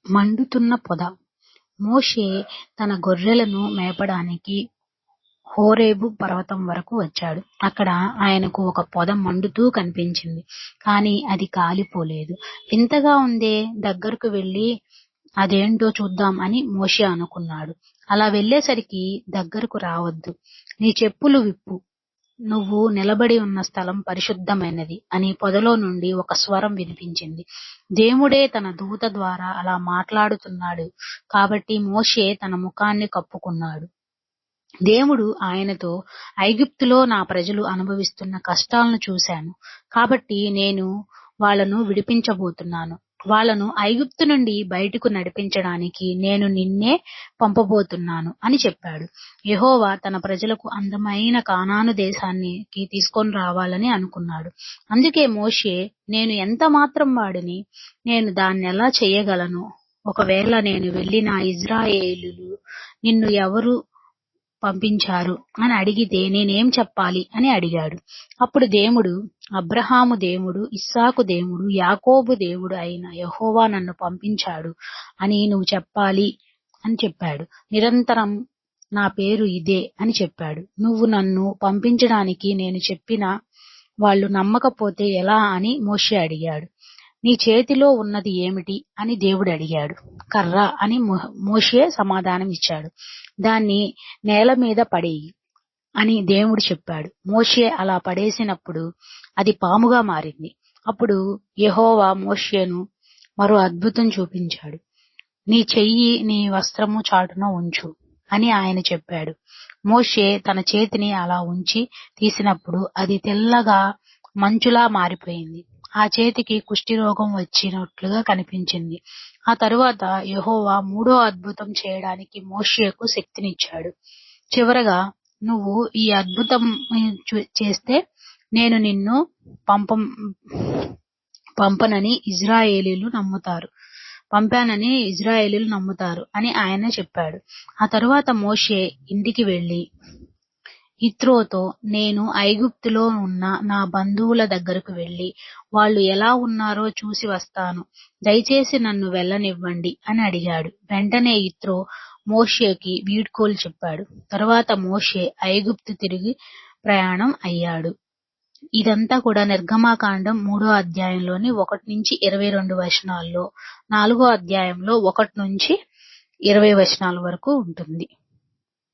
మండుతున్న పొద. మోషే తన గొర్రెలను మేపడానికి హోరేబు పర్వతం వరకు వచ్చాడు. అక్కడ ఆయనకు ఒక పొద మండుతూ కనిపించింది. కాని అది కాలిపోలేదు. వింతగా ఉందే, దగ్గరకు వెళ్లి అదేంటో చూద్దాం అని మోషే అనుకున్నాడు. అలా వెళ్లేసరికి దగ్గరకు రావద్దు, నీ చెప్పులు విప్పు, నువ్వు నిలబడి ఉన్న స్థలం పరిశుద్ధమైనది అని పొదలో నుండి ఒక స్వరం వినిపించింది. దేవుడే తన దూత ద్వారా అలా మాట్లాడుతున్నాడు కాబట్టి మోషే తన ముఖాన్ని కప్పుకున్నాడు. దేవుడు ఆయనతో, ఐగుప్తులో నా ప్రజలు అనుభవిస్తున్న కష్టాలను చూశాను కాబట్టి నేను వాళ్ళను విడిపించబోతున్నాను. వాళ్ళను ఐగుప్తు నుండి బయటకు నడిపించడానికి నేను నిన్నే పంపబోతున్నాను అని చెప్పాడు. యెహోవా తన ప్రజలకు అందమైన కానాను దేశానికి తీసుకొని రావాలని అనుకున్నాడు. అందుకే మోషే, నేను ఎంత మాత్రం వాడిని, నేను దాన్నెలా చెయ్యగలను? ఒకవేళ నేను వెళ్లి నా ఇశ్రాయేలీయులు నిన్ను ఎవరు పంపించారు అని అడిగితే నేనేం చెప్పాలి అని అడిగాడు. అప్పుడు దేవుడు, అబ్రహాము దేవుడు, ఇస్సాకు దేవుడు, యాకోబు దేవుడు అయిన యెహోవా నన్ను పంపించాడు అని నువ్వు చెప్పాలి అని చెప్పాడు. నిరంతరం నా పేరు ఇదే అని చెప్పాడు. నువ్వు నన్ను పంపించడానికి నేను చెప్పినా వాళ్ళు నమ్మకపోతే ఎలా అని మోషే అడిగాడు. నీ చేతిలో ఉన్నది ఏమిటి అని దేవుడు అడిగాడు. కర్ర అని మోషే సమాధానం ఇచ్చాడు. దాన్ని నేల మీద పడేయి అని దేవుడు చెప్పాడు. మోషే అలా పడేసినప్పుడు అది పాముగా మారింది. అప్పుడు యెహోవా మోషేను మరో అద్భుతం చూపించాడు. నీ చెయ్యి నీ వస్త్రము చాటున ఉంచు అని ఆయన చెప్పాడు. మోషే తన చేతిని అలా ఉంచి తీసినప్పుడు అది తెల్లగా మంచులా మారిపోయింది. ఆ చేతికి కుష్ఠిరోగం వచ్చినట్లుగా కనిపించింది. ఆ తరువాత యెహోవా మూడో అద్భుతం చేయడానికి మోషేకు శక్తినిచ్చాడు. చివరగా, నువ్వు ఈ అద్భుతం చేస్తే నేను నిన్ను పంపానని ఇశ్రాయేలీయులు నమ్ముతారు అని ఆయన చెప్పాడు. ఆ తరువాత మోషే ఇంటికి వెళ్లి యిత్రోతో, నేను ఐగుప్తులో ఉన్న నా బంధువుల దగ్గరకు వెళ్లి వాళ్ళు ఎలా ఉన్నారో చూసి వస్తాను, దయచేసి నన్ను వెళ్ళనివ్వండి అని అడిగాడు. వెంటనే యిత్రో మోషేకి వీడ్కోలు చెప్పాడు. తరువాత మోషే ఐగుప్తు తిరిగి ప్రయాణం అయ్యాడు. ఇదంతా కూడా నిర్గమాకాండం 3వ అధ్యాయంలోని 1-22 వచనాల్లో, 4వ అధ్యాయంలో 1-20 వచనాల వరకు ఉంటుంది.